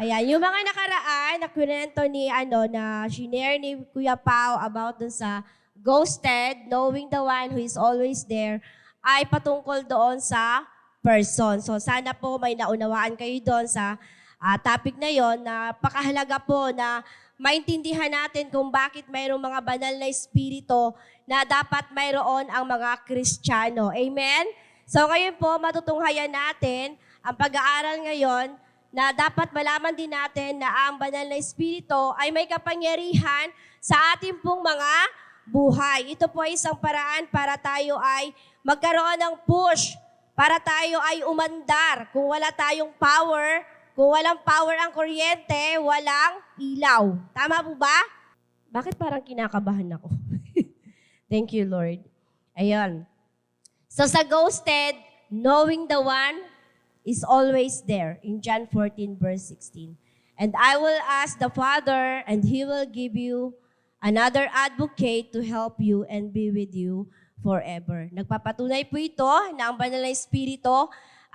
Ayan, yung mga nakaraan na kwento ni na shinare ni Kuya Pao about dun sa ghosted, knowing the one who is always there, ay patungkol doon sa person. So sana po may naunawaan kayo doon sa topic na yon, na pakahalaga po na maintindihan natin kung bakit mayroong mga banal na espiritu na dapat mayroon ang mga Kristiyano. Amen? So ngayon po, matutunghayan natin ang pag-aaral ngayon na dapat malaman din natin na ang banal na espiritu ay may kapangyarihan sa ating pong mga buhay. Ito po ay isang paraan para tayo ay magkaroon ng push, para tayo ay umandar. Kung wala tayong power, kung walang power ang kuryente, walang ilaw. Tama po ba? Bakit parang kinakabahan ako? Thank you, Lord. Ayun. So sa ghosted, knowing the one is always there in John 14 verse 16. And I will ask the Father, and He will give you another advocate to help you and be with you forever. Nagpapatunay po ito na ang banal na espiritu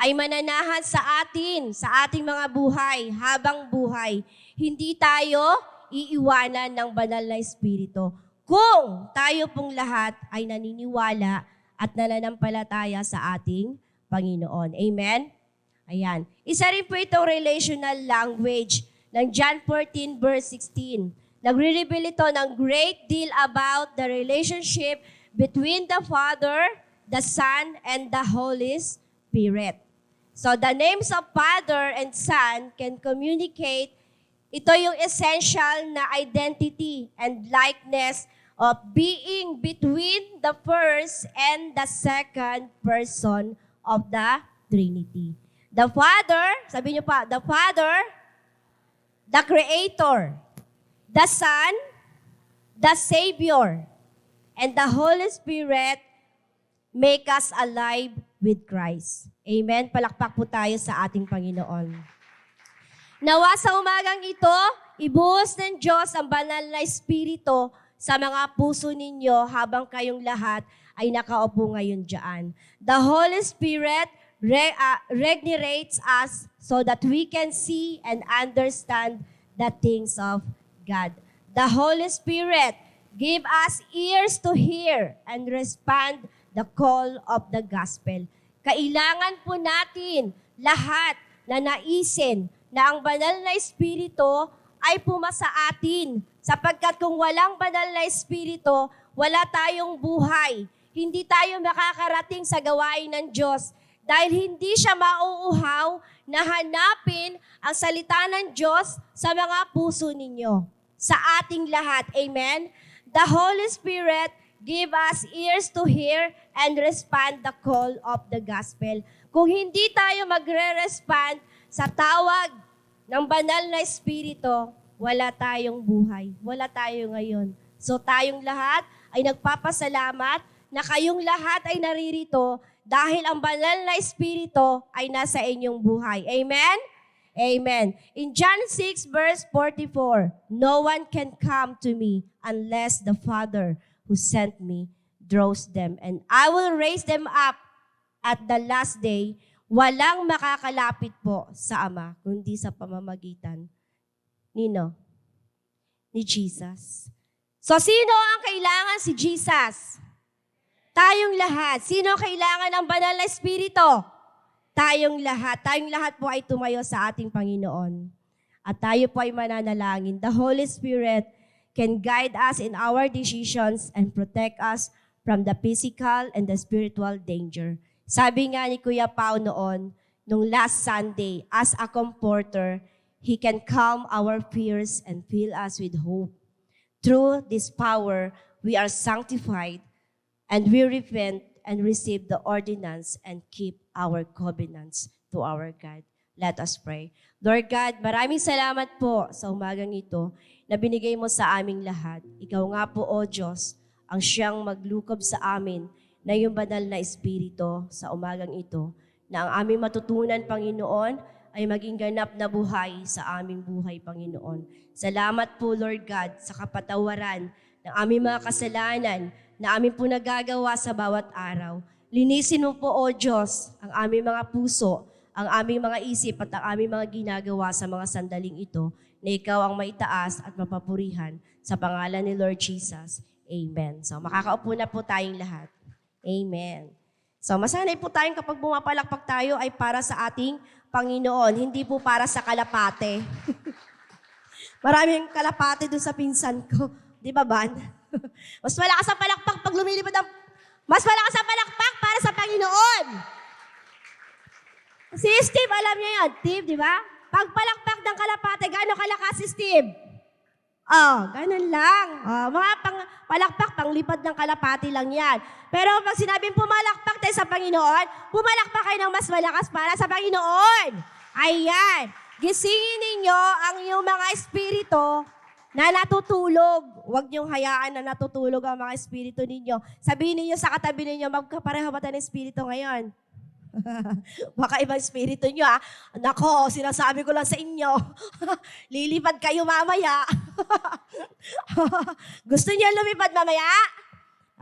ay mananahan sa atin, sa ating mga buhay, habang buhay. Hindi tayo iiwanan ng banal na espiritu kung tayo pong lahat ay naniniwala at nananampalataya sa ating Panginoon. Amen? Ayan. Isa rin po itong relational language ng John 14 verse 16. Nagre-reveal ito ng great deal about the relationship between the Father, the Son, and the Holy Spirit. So the names of Father and Son can communicate. Ito yung essential na identity and likeness of being between the first and the second person of the Trinity. The Father, sabi niyo pa, the Father, the Creator, the Son, the Savior, and the Holy Spirit make us alive with Christ. Amen? Palakpak po tayo sa ating Panginoon. Nawa sa umagang ito, ibuhos ng Diyos ang banal na espiritu sa mga puso ninyo habang kayong lahat ay nakaupo ngayon dyan. The Holy Spirit regenerates us so that we can see and understand the things of God. The Holy Spirit give us ears to hear and respond the call of the gospel. Kailangan po natin lahat na naisin na ang banal na espiritu ay pumasa atin, sapagkat kung walang banal na espiritu, wala tayong buhay. Hindi tayo makakarating sa gawain ng Diyos dahil hindi siya mauuhaw na hanapin ang salita ng Diyos sa mga puso ninyo, sa ating lahat. Amen? The Holy Spirit give us ears to hear and respond the call of the gospel. Kung hindi tayo magre-respond sa tawag ng banal na espiritu, wala tayong buhay. Wala tayo ngayon. So tayong lahat ay nagpapasalamat na kayong lahat ay naririto dahil ang banal na espiritu ay nasa inyong buhay. Amen? Amen. In John 6 verse 44, no one can come to me unless the Father who sent me draws them, and I will raise them up at the last day. Walang makakalapit po sa Ama, kundi sa pamamagitan ni Jesus. So, sino ang kailangan si Jesus? Tayong lahat. Sino kailangan ng banal na espiritu? Tayong lahat. Tayong lahat po ay tumayo sa ating Panginoon. At tayo po ay mananalangin. The Holy Spirit can guide us in our decisions and protect us from the physical and the spiritual danger. Sabi nga ni Kuya Pao noon, nung last Sunday, as a comforter, He can calm our fears and fill us with hope. Through this power, we are sanctified and we repent and receive the ordinance and keep our covenants to our God. Let us pray. Lord God, maraming salamat po sa umagang ito na binigay mo sa aming lahat. Ikaw nga po, O Diyos, ang siyang maglukob sa amin na yung banal na espiritu sa umagang ito, na ang aming matutunan, Panginoon, ay maging ganap na buhay sa aming buhay, Panginoon. Salamat po, Lord God, sa kapatawaran ng aming mga kasalanan na aming po nagagawa sa bawat araw. Linisin mo po, O Diyos, ang aming mga puso, ang aming mga isip at ang aming mga ginagawa sa mga sandaling ito, na ikaw ang maitaas at mapapurihan sa pangalan ni Lord Jesus. Amen. So makakaupo na po tayong lahat. Amen. So masanay po tayong kapag bumapalakpak tayo ay para sa ating Panginoon, hindi po para sa kalapate. Maraming kalapate doon sa pinsan ko. Di ba, Ban? Mas malakas ang palakpak pag lumilipad ang... Mas malakas ang palakpak para sa Panginoon. Si Steve, alam niya yan. Steve, di ba? Pag palakpak ng kalapate, gaano kalakas si Steve? Ganun lang. Mga palakpak, panglipad ng kalapati lang yan. Pero pag sinabing pumalakpak tayo sa Panginoon, pumalakpak kayo ng mas malakas para sa Panginoon. Ayan. Gisingin ninyo ang iyong mga espiritu na natutulog. Huwag niyong hayaan na natutulog ang mga espiritu ninyo. Sabihin ninyo sa katabi ninyo, magkapareho ba tayo ng espiritu ngayon? Baka ibang espiritu nyo, Nako, sinasabi ko lang sa inyo. Lilipad kayo mamaya. Gusto niyo lumipad mamaya?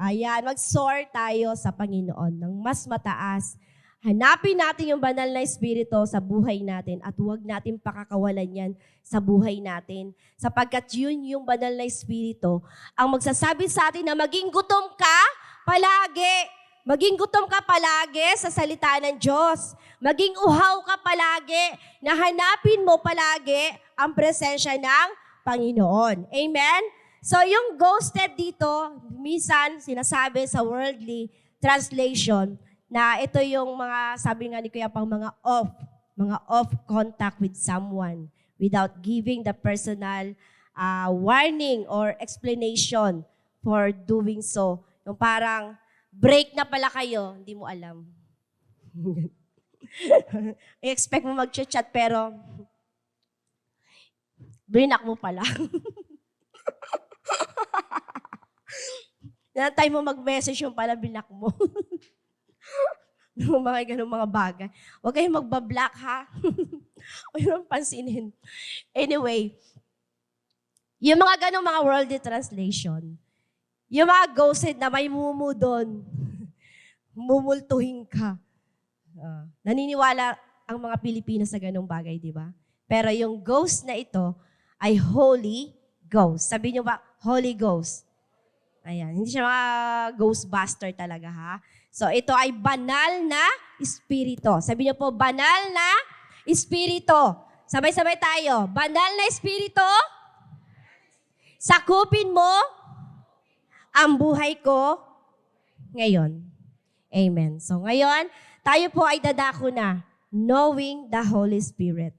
Ayan, mag-soar tayo sa Panginoon ng mas mataas. Hanapin natin yung banal na espiritu sa buhay natin at huwag natin pakakawalan yan sa buhay natin. Sapagkat yun yung banal na espiritu ang magsasabi sa atin na maging gutom ka palagi. Maging gutom ka palagi sa salita ng Diyos. Maging uhaw ka palagi na hanapin mo palagi ang presensya ng Panginoon. Amen? So yung ghosted dito, minsan sinasabi sa worldly translation na ito yung mga, sabi nga ni Kuya Pang, mga off contact with someone without giving the personal warning or explanation for doing so. Yung parang, break na pala kayo, hindi mo alam. I-expect mo mag-chat pero blinak mo pala. Natay mo mag-message yung pala blinak mo. Mga ganun mga bagay. Huwag kayong magbablock ha. Huwag yung pansinin. Anyway, yung mga ganun mga worldly translation, yung mga ghosted na may mumu doon, mumultuhin ka. Naniniwala ang mga Pilipino sa ganung bagay, di ba? Pero yung ghost na ito ay Holy Ghost. Sabi niyo ba, Holy Ghost? Ayan, hindi siya mga Ghostbuster talaga, ha? So, ito ay banal na espiritu. Sabi niyo po, banal na espiritu. Sabay-sabay tayo. Banal na espiritu, sakupin mo ang buhay ko ngayon. Amen. So ngayon, tayo po ay dadako na, knowing the Holy Spirit.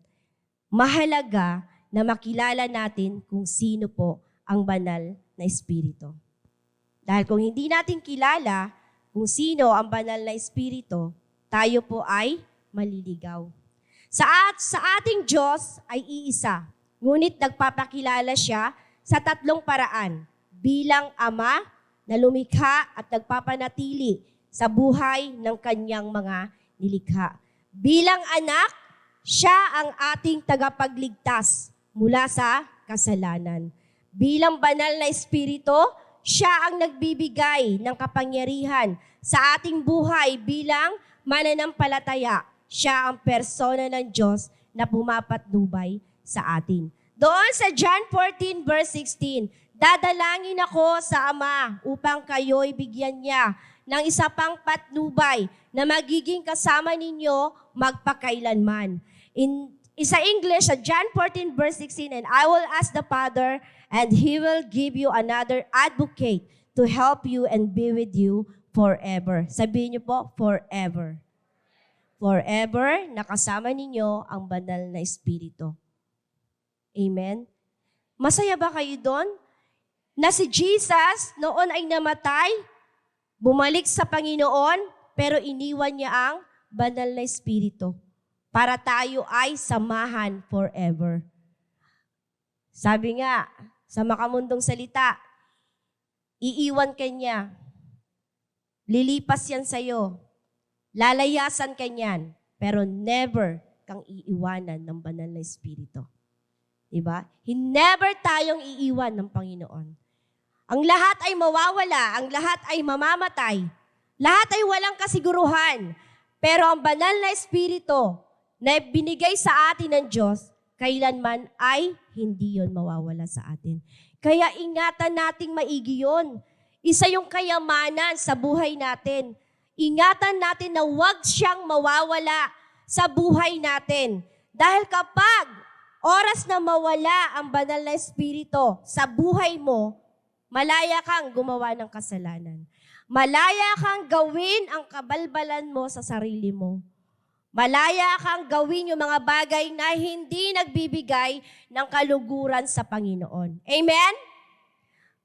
Mahalaga na makilala natin kung sino po ang banal na espiritu. Dahil kung hindi natin kilala kung sino ang banal na espiritu, tayo po ay maliligaw. Sa ating Diyos ay iisa, ngunit nagpapakilala siya sa tatlong paraan. Bilang Ama na lumikha at nagpapanatili sa buhay ng kanyang mga nilikha. Bilang Anak, siya ang ating tagapagligtas mula sa kasalanan. Bilang banal na espiritu, siya ang nagbibigay ng kapangyarihan sa ating buhay bilang mananampalataya. Siya ang persona ng Diyos na pumapatnubay sa atin. Doon sa John 14 verse 16, dadalangin ako sa Ama upang kayo'y bigyan niya ng isa pang patnubay na magiging kasama ninyo magpakailanman. Sa English, sa John 14 verse 16, and I will ask the Father, and He will give you another advocate to help you and be with you forever. Sabihin niyo po, forever. Forever, nakasama ninyo ang banal na Espiritu. Amen? Masaya ba kayo doon? Na si Jesus noon ay namatay, bumalik sa Panginoon, pero iniwan niya ang banal na Espiritu para tayo ay samahan forever. Sabi nga, sa makamundong salita, iiwan ka niya, lilipas yan sa'yo, lalayasan ka niyan, pero never kang iiwanan ng banal na Espiritu. Diba? Never tayong iiwan ng Panginoon. Ang lahat ay mawawala, ang lahat ay mamamatay, lahat ay walang kasiguruhan, pero ang banal na Espiritu, na binigay sa atin ng Diyos, kailanman ay hindi yon mawawala sa atin. Kaya ingatan nating maigi yun. Isa yung kayamanan sa buhay natin. Ingatan natin na huwag siyang mawawala sa buhay natin. Dahil kapag oras na mawala ang banal na Espiritu sa buhay mo, malaya kang gumawa ng kasalanan. Malaya kang gawin ang kabalbalan mo sa sarili mo. Malaya kang gawin yung mga bagay na hindi nagbibigay ng kaluguran sa Panginoon. Amen?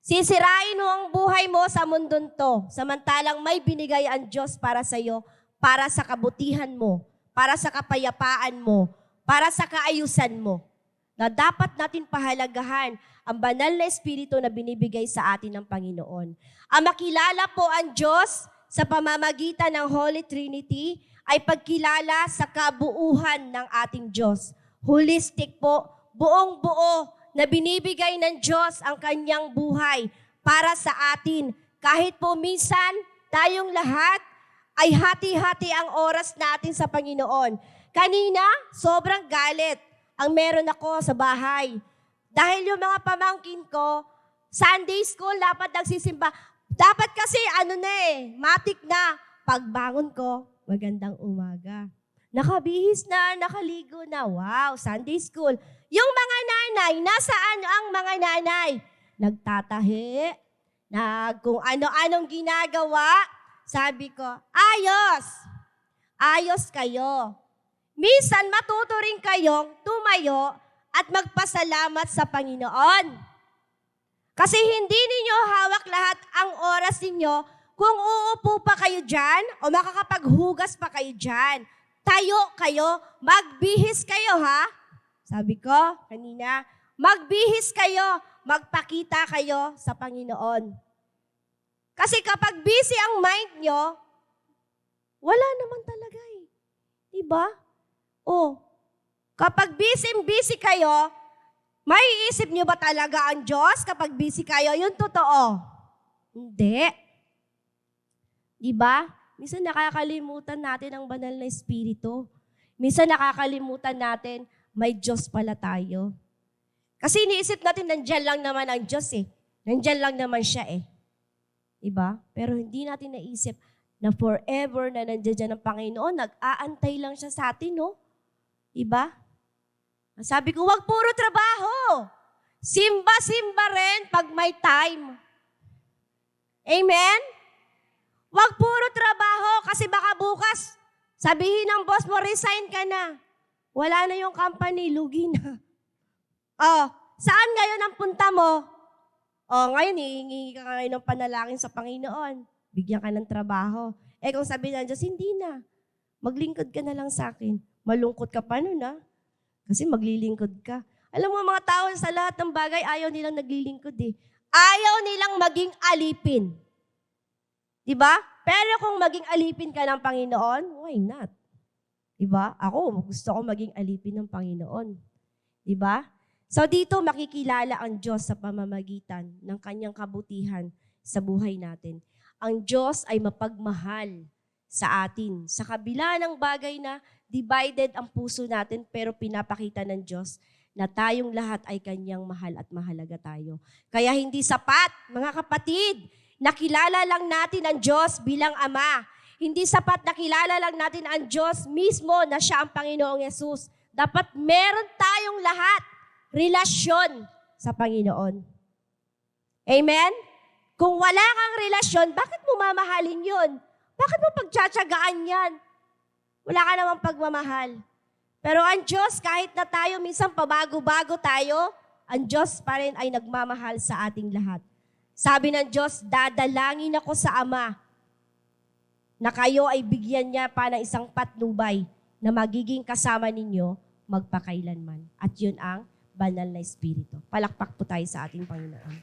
Sisirain mo ang buhay mo sa mundon to, samantalang may binigay ang Diyos para sa iyo, para sa kabutihan mo, para sa kapayapaan mo, para sa kaayusan mo, na dapat natin pahalagahan ang banal na Espiritu na binibigay sa atin ng Panginoon. Ang makilala po ang Diyos sa pamamagitan ng Holy Trinity ay pagkilala sa kabuuhan ng ating Diyos. Holistic po, buong-buo na binibigay ng Diyos ang kanyang buhay para sa atin. Kahit po minsan tayong lahat ay hati-hati ang oras natin sa Panginoon. Kanina, sobrang galit ang meron ako sa bahay. Dahil yung mga pamangkin ko, Sunday school, dapat nagsisimba. Dapat kasi matik na. Pagbangon ko, magandang umaga. Nakabihis na, nakaligo na. Wow, Sunday school. Yung mga nanay, nasaan ang mga nanay? Nagtatahi, kung ano-anong ginagawa. Sabi ko, ayos. Ayos kayo. Minsan matuto rin kayong tumayo at magpasalamat sa Panginoon. Kasi hindi ninyo hawak lahat ang oras ninyo kung uupo pa kayo dyan o makakapaghugas pa kayo dyan. Tayo kayo, magbihis kayo ha. Sabi ko kanina, magbihis kayo, magpakita kayo sa Panginoon. Kasi kapag busy ang mind nyo, wala naman talaga eh. Diba? Kapag busy kayo, maiisip nyo ba talaga ang Diyos kapag busy kayo? Yung totoo. Hindi. Diba? Minsan nakakalimutan natin ang banal na Espiritu. Minsan nakakalimutan natin, may Diyos pala tayo. Kasi iniisip natin, nandyan lang naman ang Diyos eh. Nandyan lang naman siya eh. Diba? Pero hindi natin naisip na forever na nandyan dyan ang Panginoon, nag-aantay lang siya sa atin, no? Diba? Sabi ko, wag puro trabaho. Simba-simba rin pag may time. Amen? Wag puro trabaho kasi baka bukas, sabihin ng boss mo, resign ka na. Wala na yung company, lugi na. Saan ngayon ang punta mo? Ngayon, hihingi ka ngayon ng panalangin sa Panginoon. Bigyan ka ng trabaho. Kung sabi ng Diyos, hindi na. Maglingkod ka na lang sa akin. Malungkot ka pa nun, ha? Kasi maglilingkod ka. Alam mo, mga tao sa lahat ng bagay, ayaw nilang naglilingkod eh. Ayaw nilang maging alipin. Diba? Pero kung maging alipin ka ng Panginoon, why not? Diba? Ako, gusto ko maging alipin ng Panginoon. Diba? So dito makikilala ang Diyos sa pamamagitan ng kanyang kabutihan sa buhay natin. Ang Diyos ay mapagmahal sa atin. Sa kabila ng bagay na divided ang puso natin, pero pinapakita ng Diyos na tayong lahat ay kanyang mahal at mahalaga tayo. Kaya hindi sapat, mga kapatid, nakilala lang natin ang Diyos bilang Ama. Hindi sapat nakilala lang natin ang Diyos mismo na siya ang Panginoong Yesus. Dapat meron tayong lahat relasyon sa Panginoon. Amen? Kung wala kang relasyon, bakit mo mamahalin yun? Bakit mo pagtsatsagaan yan? Wala ka namang pagmamahal. Pero ang Diyos, kahit na tayo minsan pabago-bago tayo, ang Diyos pa rin ay nagmamahal sa ating lahat. Sabi ng Diyos, dadalangin ako sa Ama na kayo ay bigyan niya pa ng isang patnubay na magiging kasama ninyo magpakailanman. At yun ang banal na Espiritu. Palakpak po tayo sa ating Panginoon.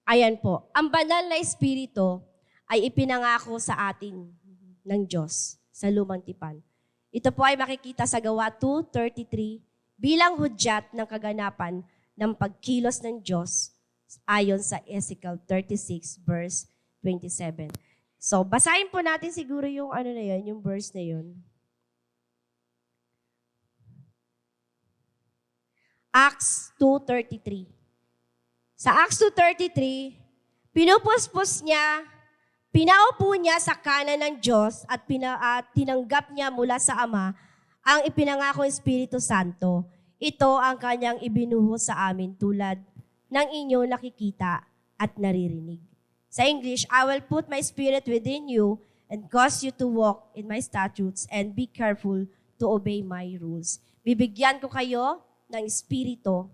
Ayan po, ang banal na Espiritu ay ipinangako sa atin ng Diyos sa lumang tipan. Ito po ay makikita sa Gawa 2:33 bilang hudyat ng kaganapan ng pagkilos ng Diyos ayon sa Ezekiel 36 verse 27. So, basahin po natin siguro yung ano na yun, yung verse na yun. Acts 2:33. Sa Acts 2:33, pinupuspos niya, pinaupo niya sa kanan ng Diyos at tinanggap niya mula sa Ama ang ipinangakong Espiritu Santo. Ito ang kanyang ibinuhos sa amin tulad ng inyong nakikita at naririnig. Sa English, I will put my spirit within you and cause you to walk in my statutes and be careful to obey my rules. Bibigyan ko kayo ng espiritu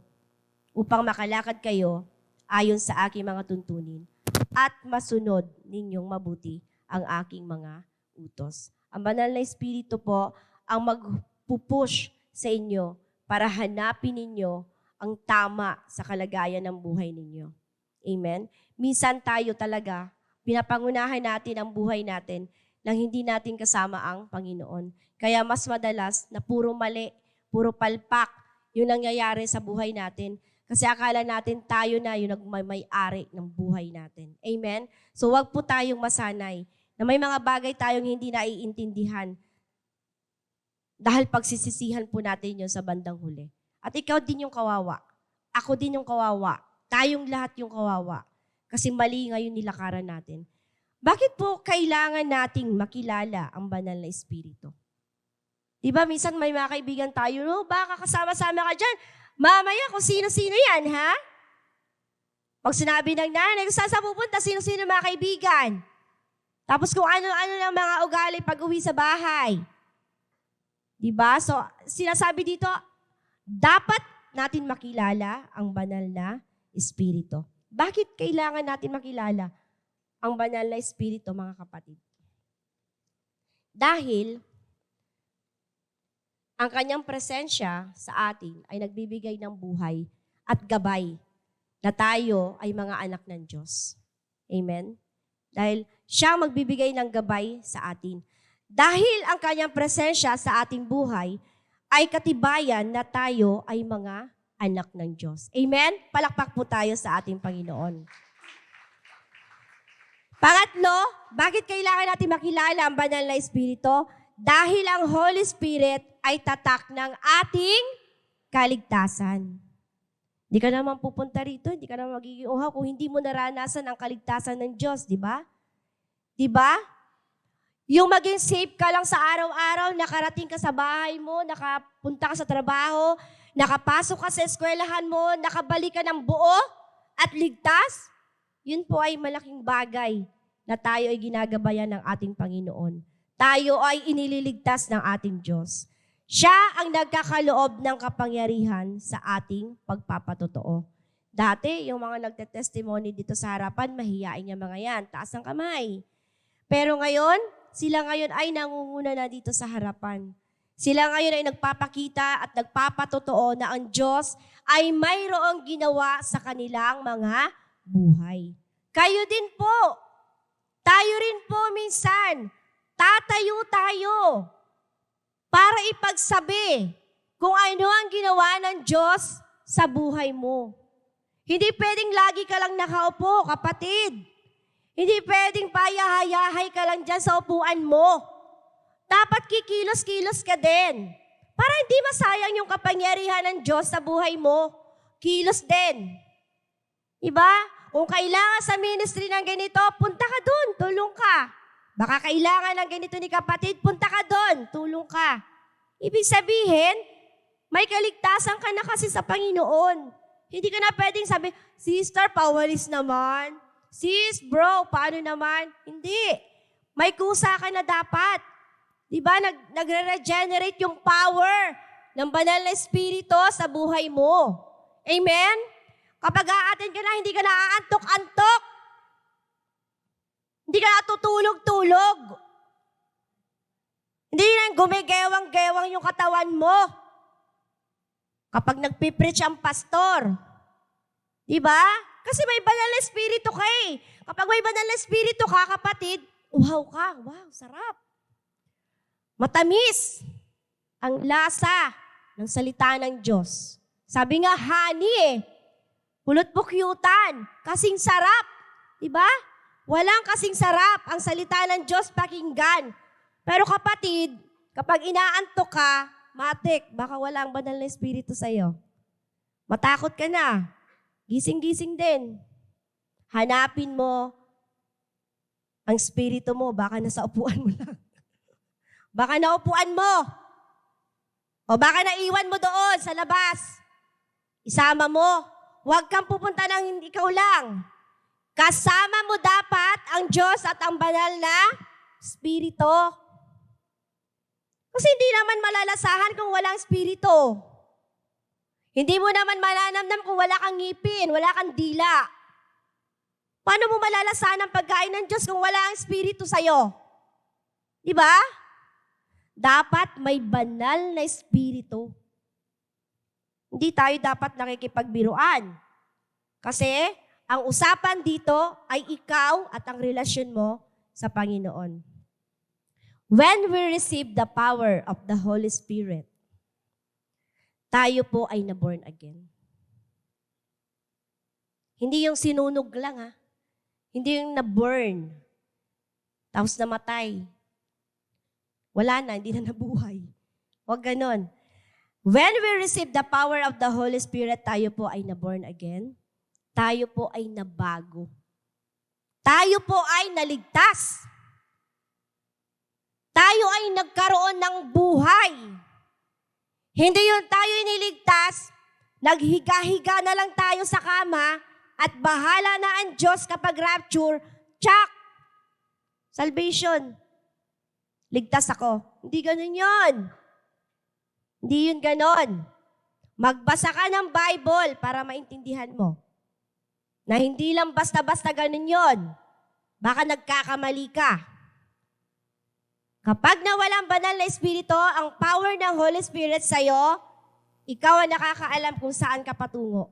upang makalakad kayo ayon sa aking mga tuntunin at masunod ninyong mabuti ang aking mga utos. Ang banal na espiritu po ang magpupush sa inyo para hanapin ninyo ang tama sa kalagayan ng buhay ninyo. Amen? Minsan tayo talaga, pinapangunahan natin ang buhay natin nang hindi natin kasama ang Panginoon. Kaya mas madalas na puro mali, puro palpak yung nangyayari sa buhay natin. Kasi akala natin tayo na yung nagmay-ari ng buhay natin. Amen? So wag po tayong masanay na may mga bagay tayong hindi naiintindihan dahil pagsisisihan po natin yun sa bandang huli. At ikaw din yung kawawa. Ako din yung kawawa. Tayong lahat yung kawawa. Kasi mali ngayon nilakaran natin. Bakit po kailangan nating makilala ang banal na espiritu? Diba, minsan may mga kaibigan tayo, no? Baka kasama-sama ka dyan. Mamaya kung sino-sino yan, ha? Pag sinabi ng nanay, kung saan pupunta, sino-sino mga kaibigan. Tapos kung ano-ano ng mga ugali pag uwi sa bahay. Diba? So, sinasabi dito, dapat natin makilala ang banal na espiritu. Bakit kailangan natin makilala ang banal na espiritu, mga kapatid? Dahil ang kanyang presensya sa atin ay nagbibigay ng buhay at gabay na tayo ay mga anak ng Diyos. Amen? Dahil siya magbibigay ng gabay sa atin. Dahil ang kanyang presensya sa ating buhay ay katibayan na tayo ay mga anak ng Diyos. Amen? Palakpak po tayo sa ating Panginoon. Pangatlo, bakit kailangan natin makilala ang banal na espiritu? Dahil ang Holy Spirit ay tatak ng ating kaligtasan. Hindi ka naman pupunta rito, hindi ka naman magiging uhaw kung hindi mo naranasan ang kaligtasan ng Diyos, di ba? Di ba? Yung maging safe ka lang sa araw-araw, nakarating ka sa bahay mo, nakapunta ka sa trabaho, nakapasok ka sa eskwelahan mo, nakabalik ka ng buo at ligtas, yun po ay malaking bagay na tayo ay ginagabayan ng ating Panginoon. Tayo ay inililigtas ng ating Diyos. Siya ang nagkakaloob ng kapangyarihan sa ating pagpapatotoo. Dati, yung mga nagtetestimony dito sa harapan, mahihain yung mga yan. Taas ang kamay. Pero ngayon, sila ngayon ay nangunguna na dito sa harapan. Sila ngayon ay nagpapakita at nagpapatotoo na ang Diyos ay mayroong ginawa sa kanilang mga buhay. Kayo din po. Tayo rin po minsan. Tatayo tayo para ipagsabi kung ano ang ginawa ng Diyos sa buhay mo. Hindi pwedeng lagi ka lang nakaupo, kapatid. Hindi pwedeng payahay-yahay ka lang dyan sa upuan mo. Dapat kikilos-kilos ka din. Para hindi masayang yung kapangyarihan ng Diyos sa buhay mo. Kilos din. Diba? Kung kailangan sa ministry ng ganito, punta ka dun, tulong ka. Baka kailangan ng ganito ni kapatid, punta ka doon, tulong ka. Ibig sabihin, may kaligtasan ka na kasi sa Panginoon. Hindi ka na pwedeng sabi, sister, pawalis naman. Sis, bro, paano naman? Hindi. May kusa ka na dapat. Diba, nagre-regenerate yung power ng banal na espiritu sa buhay mo. Amen? Kapag aatin ka na, hindi ka na aantok-antok. Hindi ka natutulog-tulog. Hindi na gumigewang-gewang yung katawan mo. Kapag nagpipreach ang pastor. Diba? Kasi may banal na espiritu ka eh. Kapag may banal na espiritu ka, kapatid, uhaw ka. Wow, sarap. Matamis ang lasa ng salita ng Diyos. Sabi nga, honey eh. Pulot-pukyutan. Kasing sarap. Diba? Walang kasing sarap ang salita ng Diyos pakinggan. Pero kapatid, kapag inaantok ka, matik, baka wala ang banal na espiritu sa'yo. Matakot ka na. Gising-gising din. Hanapin mo ang espiritu mo, baka nasa upuan mo lang. Baka naupuan mo. O baka naiwan mo doon sa labas. Isama mo. Huwag kang pupunta ng ikaw lang. Kasama mo dapat ang Diyos at ang banal na espiritu. Kasi hindi naman malalasahan kung walang espiritu. Hindi mo naman mananamnam kung wala kang ngipin, wala kang dila. Paano mo malalasahan ang pagkain ng Diyos kung wala ang espiritu sa'yo? Di ba? Dapat may banal na espiritu. Hindi tayo dapat nakikipagbiruan. Kasi ang usapan dito ay ikaw at ang relasyon mo sa Panginoon. When we receive the power of the Holy Spirit, tayo po ay na-born again. Hindi yung sinunog lang ha. Hindi yung na-burn. Tapos namatay. Wala na, hindi na nabuhay. Huwag ganon. When we receive the power of the Holy Spirit, tayo po ay na-born again. Tayo po ay nabago. Tayo po ay naligtas. Tayo ay nagkaroon ng buhay. Hindi yung tayo iniligtas, naghiga-higa na lang tayo sa kama at bahala na ang Diyos kapag rapture, tsak! Salvation. Ligtas ako. Hindi ganun yun. Hindi yun ganon. Magbasa ka ng Bible para maintindihan mo. Na hindi lang basta-basta ganun yun. Baka nagkakamali ka. Kapag nawalang banal na espiritu, ang power ng Holy Spirit sa'yo, ikaw ang nakakaalam kung saan ka patungo.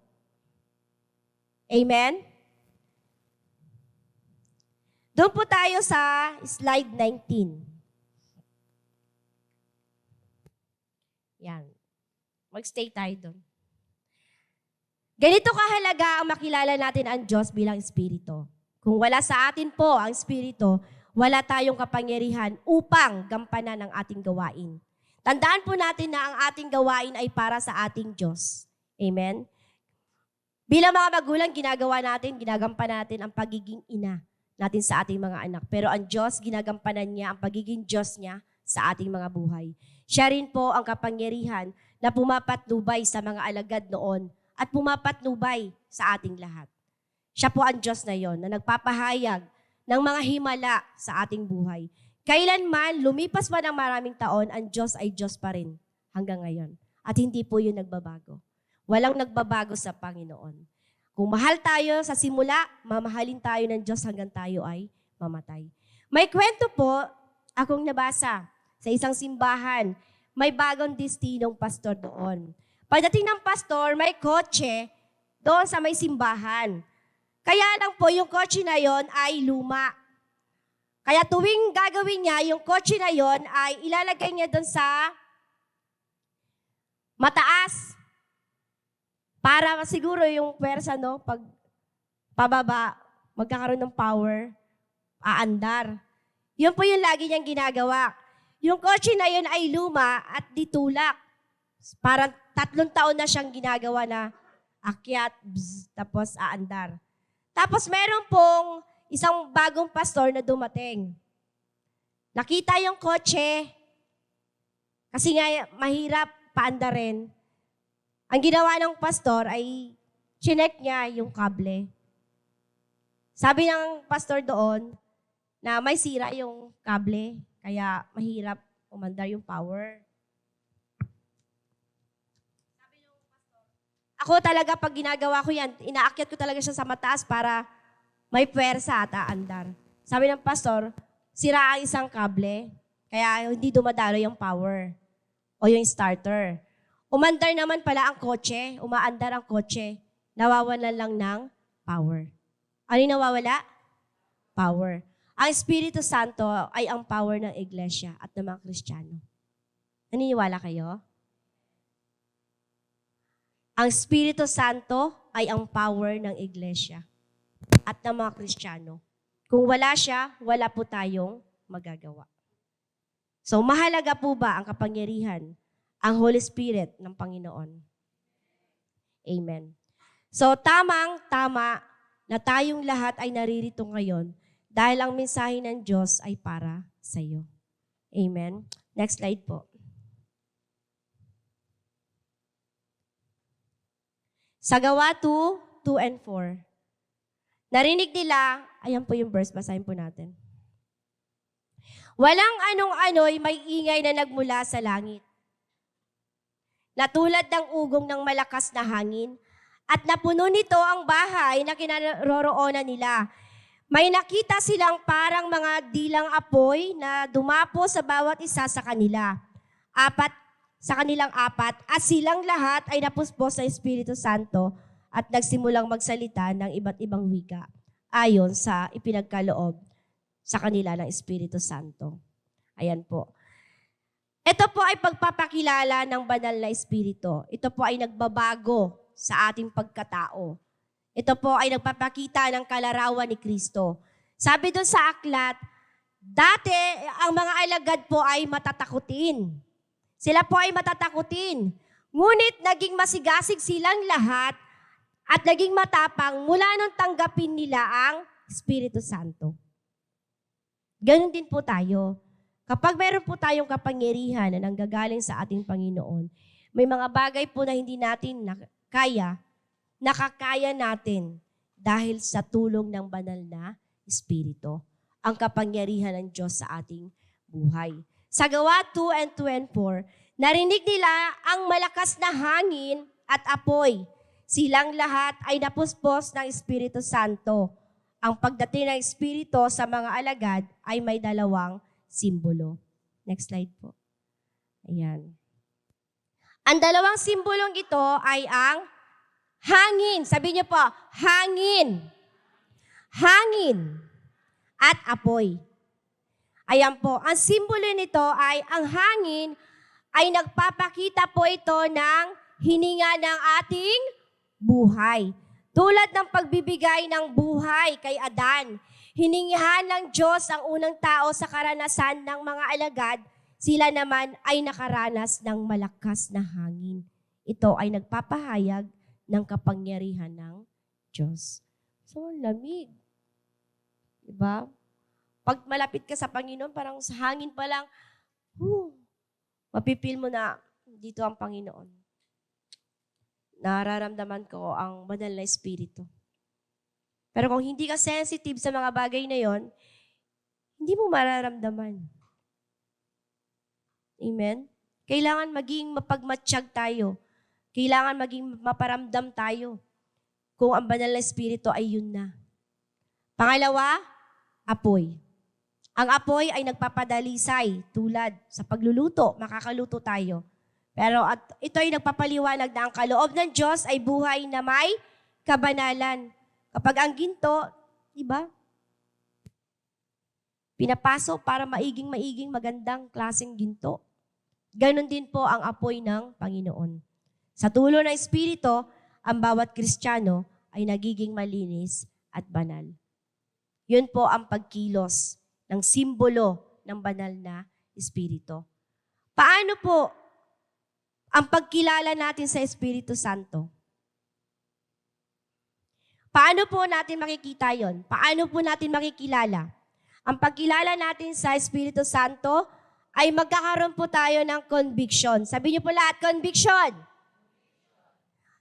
Amen? Doon po tayo sa slide 19. Yan. Mag-stay tayo doon. Ganito kahalaga ang makilala natin ang Diyos bilang Espiritu. Kung wala sa atin po ang Espiritu, wala tayong kapangyarihan upang gampanan ang ating gawain. Tandaan po natin na ang ating gawain ay para sa ating Diyos. Amen? Bilang mga magulang, ginagampanan natin ang pagiging ina natin sa ating mga anak. Pero ang Diyos, ginagampanan niya ang pagiging Diyos niya sa ating mga buhay. Siya rin po ang kapangyarihan na pumapatnubay sa mga alagad noon at pumapatnubay sa ating lahat. Siya po ang Diyos na yon na nagpapahayag ng mga himala sa ating buhay. Kailanman, lumipas pa ng maraming taon, ang Diyos ay Diyos pa rin hanggang ngayon. At hindi po yun nagbabago. Walang nagbabago sa Panginoon. Kung mahal tayo sa simula, mamahalin tayo ng Diyos hanggang tayo ay mamatay. May kwento po akong nabasa sa isang simbahan. May bagong destinong pastor doon. Pagdating ng pastor, may kotse doon sa may simbahan. Kaya lang po, yung kotse na yon ay luma. Kaya tuwing gagawin niya, yung kotse na yon ay ilalagay niya doon sa mataas. Para siguro yung pwersa, no, pag pababa, magkakaroon ng power, aandar. Yun po yung lagi niyang ginagawa. Yung kotse na yun ay luma at ditulak. Parang 3 taon na siyang ginagawa na akyat, tapos aandar. Tapos meron pong isang bagong pastor na dumating. Nakita yung kotse, kasi nga mahirap paandarin. Ang ginawa ng pastor ay chinek niya yung kable. Sabi ng pastor doon na may sira yung kable, kaya mahirap umandar yung power. Ako talaga, pag ginagawa ko yan, inaakyat ko talaga siya sa mataas para may pwersa at aandar. Sabi ng pastor, sira ang isang kable, kaya hindi dumadalo yung power o yung starter. Umandar naman pala ang kotse, umaandar ang kotse, nawawalan lang ng power. Ano yung nawawala? Power. Ang Espiritu Santo ay ang power ng iglesia at ng mga Kristiyano. Naniniwala kayo? Ang Espiritu Santo ay ang power ng iglesia at ng mga Kristiyano. Kung wala siya, wala po tayong magagawa. So, mahalaga po ba ang kapangyarihan, ang Holy Spirit ng Panginoon? Amen. So, tamang-tama na tayong lahat ay naririto ngayon dahil ang mensahe ng Diyos ay para sa iyo. Amen. Next slide po. Sa Gawa 2, 2 and 4. Narinig nila, ayan po yung verse, basahin po natin. Walang anong-ano'y may ingay na nagmula sa langit, na tulad ng ugong ng malakas na hangin, at napuno nito ang bahay na kinaroroonan nila. May nakita silang parang mga dilang apoy na dumapo sa bawat isa sa kanila. Kanilang apat, at silang lahat ay napuspos sa Espiritu Santo at nagsimulang magsalita ng iba't ibang wika ayon sa ipinagkaloob sa kanila ng Espiritu Santo. Ayan po. Ito po ay pagpapakilala ng banal na Espiritu. Ito po ay nagbabago sa ating pagkatao. Ito po ay nagpapakita ng kalarawan ni Kristo. Sabi doon sa aklat, dati ang mga alagad po ay matatakutin. Sila po ay matatakutin. Ngunit naging masigasig silang lahat at naging matapang mula nung tanggapin nila ang Espiritu Santo. Ganon din po tayo. Kapag meron po tayong kapangyarihan na nanggagaling sa ating Panginoon, may mga bagay po na hindi natin nakakaya natin dahil sa tulong ng banal na Espiritu, ang kapangyarihan ng Diyos sa ating buhay. Sa Gawa 2 and 2 and 4, narinig nila ang malakas na hangin at apoy. Silang lahat ay napuspos ng Espiritu Santo. Ang pagdating ng Espiritu sa mga alagad ay may dalawang simbolo. Next slide po. Ayan. Ang dalawang simbolong ito ay ang hangin. Sabi niyo po, hangin. Hangin at apoy. Ayan po. Ang simbolo nito ay ang hangin ay nagpapakita po ito ng hininga ng ating buhay. Tulad ng pagbibigay ng buhay kay Adan, hiningihan ng Diyos ang unang tao sa karanasan ng mga alagad, sila naman ay nakaranas ng malakas na hangin. Ito ay nagpapahayag ng kapangyarihan ng Diyos. So, lamig. Diba? Pag malapit ka sa Panginoon, parang sa hangin pa lang, mapipil mo na dito ang Panginoon. Nararamdaman ko ang banal na Espiritu. Pero kung hindi ka sensitive sa mga bagay na yon, hindi mo mararamdaman. Amen? Kailangan maging mapagmatsyag tayo. Kailangan maging maparamdam tayo kung ang banal na Espiritu ay yun na. Pangalawa, apoy. Ang apoy ay nagpapadalisay tulad sa pagluluto, makakaluto tayo. Pero ito ay nagpapaliwanag na ang kaloob ng Diyos ay buhay na may kabanalan. Kapag ang ginto, diba? Pinapasok para maiging magandang klaseng ginto. Ganon din po ang apoy ng Panginoon. Sa tulong ng Espiritu, ang bawat Kristiyano ay nagiging malinis at banal. Yun po ang pagkilos ng simbolo ng banal na Espiritu. Paano po ang pagkilala natin sa Espiritu Santo? Paano po natin makikita yon? Paano po natin makikilala? Ang pagkilala natin sa Espiritu Santo ay magkakaroon po tayo ng conviction. Sabi niyo po lahat, conviction.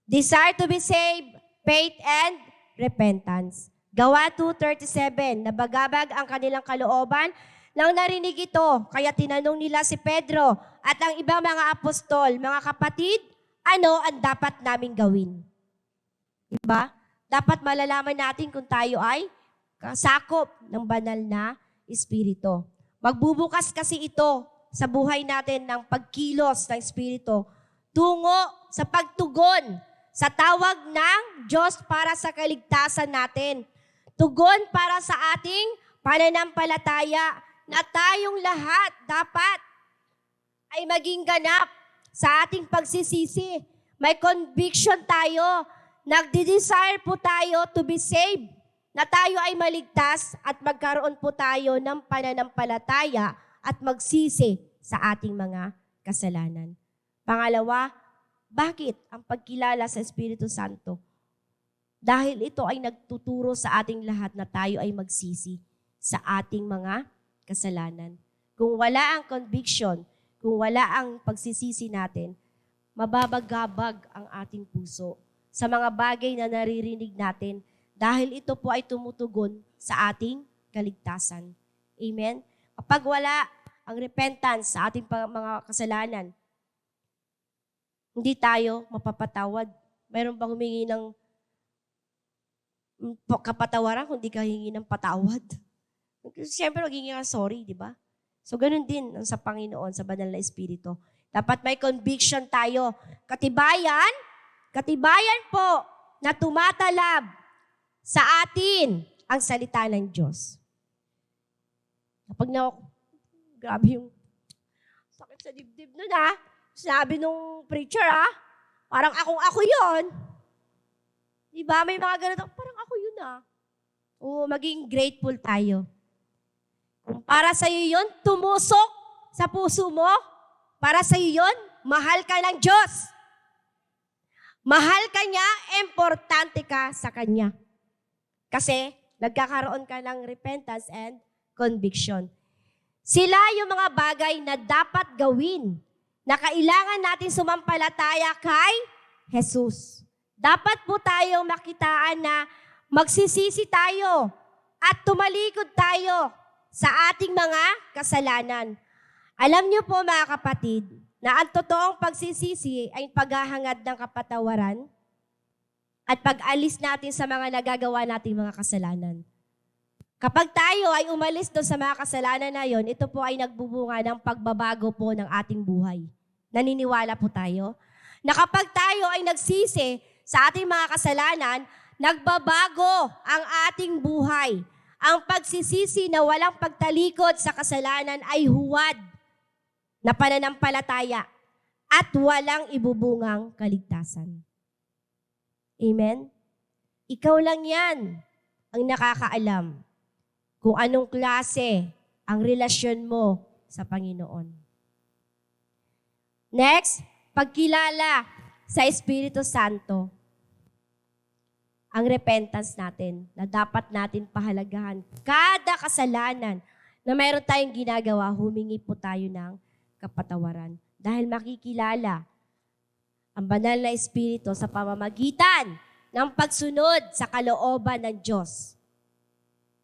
Desire to be saved, faith, and repentance. Gawa 2:37, nabagabag ang kanilang kalooban nang narinig ito, kaya tinanong nila si Pedro at ang ibang mga apostol, mga kapatid, ano ang dapat naming gawin? Diba? Dapat malalaman natin kung tayo ay kasakop ng banal na Espiritu. Magbubukas kasi ito sa buhay natin ng pagkilos ng Espiritu tungo sa pagtugon sa tawag ng Diyos para sa kaligtasan natin. Tugon para sa ating pananampalataya na tayong lahat dapat ay maging ganap sa ating pagsisisi. May conviction tayo. Nagde-desire po tayo to be saved. na tayo ay maligtas at magkaroon po tayo ng pananampalataya at magsisi sa ating mga kasalanan. Pangalawa, bakit ang pagkilala sa Espiritu Santo? Dahil ito ay nagtuturo sa ating lahat na tayo ay magsisi sa ating mga kasalanan. Kung wala ang conviction, kung wala ang pagsisisi natin, mababagabag ang ating puso sa mga bagay na naririnig natin dahil ito po ay tumutugon sa ating kaligtasan. Amen? Kapag wala ang repentance sa ating mga kasalanan, hindi tayo mapapatawad. Mayroon bang humingi ng kapatawaran kung di ka hingi ng patawad? Siyempre, magiging sorry, di ba? So, ganun din sa Panginoon, sa Banal na Espiritu. Dapat may conviction tayo. Katibayan po na tumatalab sa atin ang salita ng Diyos. Kapag grabe yung sakit sa dibdib nun Sinabi nung preacher parang ako yun. Diba? May mga ganito, parang ako yun maging grateful tayo. Kung para sa'yo yun, tumusok sa puso mo. Para sa'yo yun, mahal ka ng Diyos. Mahal ka niya, importante ka sa Kanya. Kasi nagkakaroon ka ng repentance and conviction. Sila yung mga bagay na dapat gawin na kailangan natin sumampalataya kay Jesus. Dapat po tayong makitaan na magsisisi tayo at tumalikod tayo sa ating mga kasalanan. Alam niyo po mga kapatid, na ang totoong pagsisisi ay paghahangad ng kapatawaran at pag-alis natin sa mga nagagawa nating mga kasalanan. Kapag tayo ay umalis doon sa mga kasalanan na yon, ito po ay nagbubunga ng pagbabago po ng ating buhay. Naniniwala po tayo na kapag tayo ay nagsisi sa ating mga kasalanan, nagbabago ang ating buhay. Ang pagsisisi na walang pagtalikod sa kasalanan ay huwad na pananampalataya at walang ibubungang kaligtasan. Amen? Ikaw lang yan ang nakakaalam kung anong klase ang relasyon mo sa Panginoon. Next, pagkilala sa Espiritu Santo. Ang repentance natin na dapat natin pahalagahan. Kada kasalanan na mayroon tayong ginagawa, humingi po tayo ng kapatawaran. Dahil makikilala ang banal na Espiritu sa pamamagitan ng pagsunod sa kalooban ng Diyos.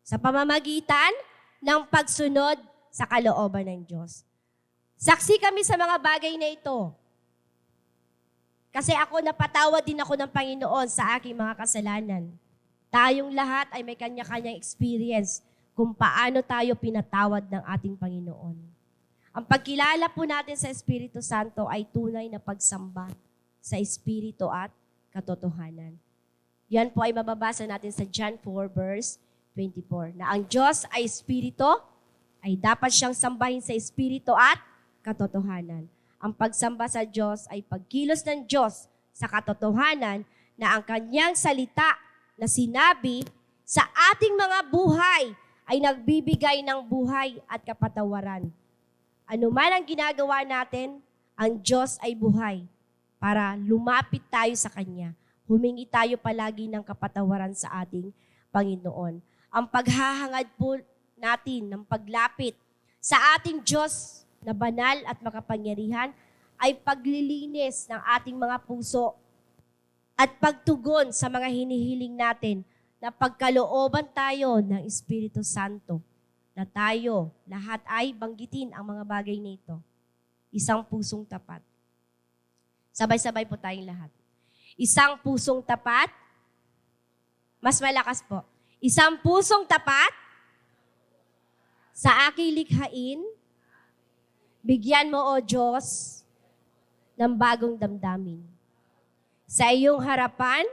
Sa pamamagitan ng pagsunod sa kalooban ng Diyos. Saksi kami sa mga bagay na ito. Kasi napatawad din ako ng Panginoon sa aking mga kasalanan. Tayong lahat ay may kanya-kanyang experience kung paano tayo pinatawad ng ating Panginoon. Ang pagkilala po natin sa Espiritu Santo ay tunay na pagsamba sa Espiritu at katotohanan. Yan po ay mababasa natin sa John 4 verse 24, na ang Diyos ay Espiritu, ay dapat siyang sambahin sa Espiritu at katotohanan. Ang pagsamba sa Diyos ay pagkilos ng Diyos sa katotohanan na ang kanyang salita na sinabi sa ating mga buhay ay nagbibigay ng buhay at kapatawaran. Ano man ang ginagawa natin, ang Diyos ay buhay para lumapit tayo sa Kanya. Humingi tayo palagi ng kapatawaran sa ating Panginoon. Ang paghahangad po natin ng paglapit sa ating Diyos na banal at makapangyarihan ay paglilinis ng ating mga puso at pagtugon sa mga hinihiling natin na pagkalooban tayo ng Espiritu Santo, na tayo lahat ay banggitin ang mga bagay na ito. Isang pusong tapat. Sabay-sabay po tayong lahat. Isang pusong tapat. Mas malakas po. Isang pusong tapat sa aking likhain. Bigyan mo, O Diyos, ng bagong damdamin. Sa iyong harapan,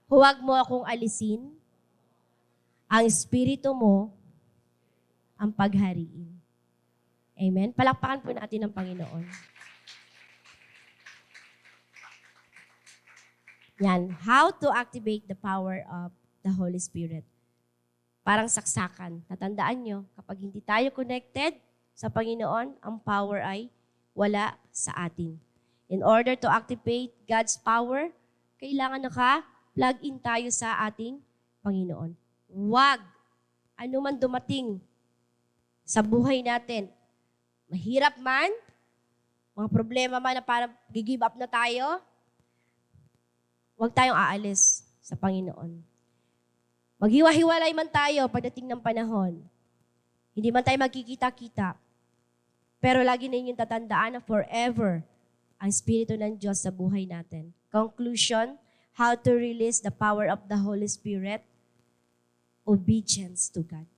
huwag mo akong alisin. Ang Espiritu mo ang paghariin. Amen? Palakpakan po natin ang Panginoon. Yan. How to activate the power of the Holy Spirit. parang saksakan. Natandaan nyo, kapag hindi tayo connected sa Panginoon, ang power ay wala sa atin. In order to activate God's power, kailangan naka-plug in tayo sa ating Panginoon. Huwag ano man dumating sa buhay natin, mahirap man, mga problema man na parang give up na tayo, huwag tayong aalis sa Panginoon. Maghiwa-hiwalay man tayo pagdating ng panahon. Hindi man tayo magkikita-kita. Pero lagi ninyong tatandaan na forever ang Espiritu ng Diyos sa buhay natin. Conclusion, how to release the power of the Holy Spirit? Obedience to God.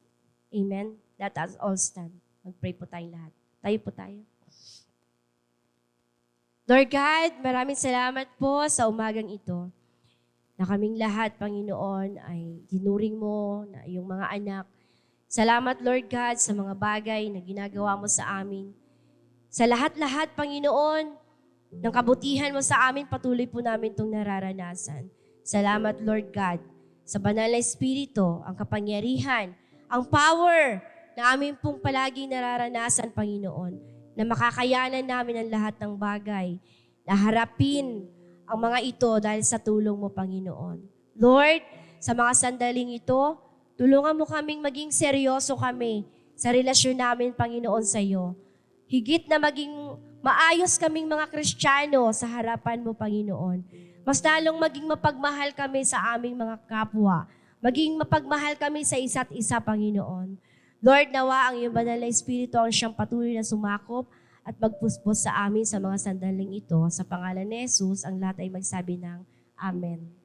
Amen? Let us all stand. Mag-pray po tayong lahat. Tayo po tayo. Lord God, maraming salamat po sa umagang ito na kaming lahat, Panginoon, ay dinuring mo na iyong mga anak. Salamat, Lord God, sa mga bagay na ginagawa mo sa amin. Sa lahat-lahat, Panginoon, ng kabutihan mo sa amin, patuloy po namin itong nararanasan. Salamat, Lord God, sa banal na Espiritu, ang kapangyarihan, ang power na amin pong palaging nararanasan, Panginoon, na makakayanan namin ang lahat ng bagay, na harapin ang mga ito dahil sa tulong mo, Panginoon. Lord, sa mga sandaling ito, tulungan mo kaming maging seryoso kami sa relasyon namin, Panginoon, sa iyo. Higit na maging maayos kaming mga Kristiyano sa harapan mo, Panginoon. Mas lalong maging mapagmahal kami sa aming mga kapwa. Maging mapagmahal kami sa isa't isa, Panginoon. Lord, nawa ang iyong banal na Espiritu ang siyang patuloy na sumakop at magpuspos sa amin sa mga sandaling ito. Sa pangalan ni Jesus, ang lahat ay magsabi ng Amen.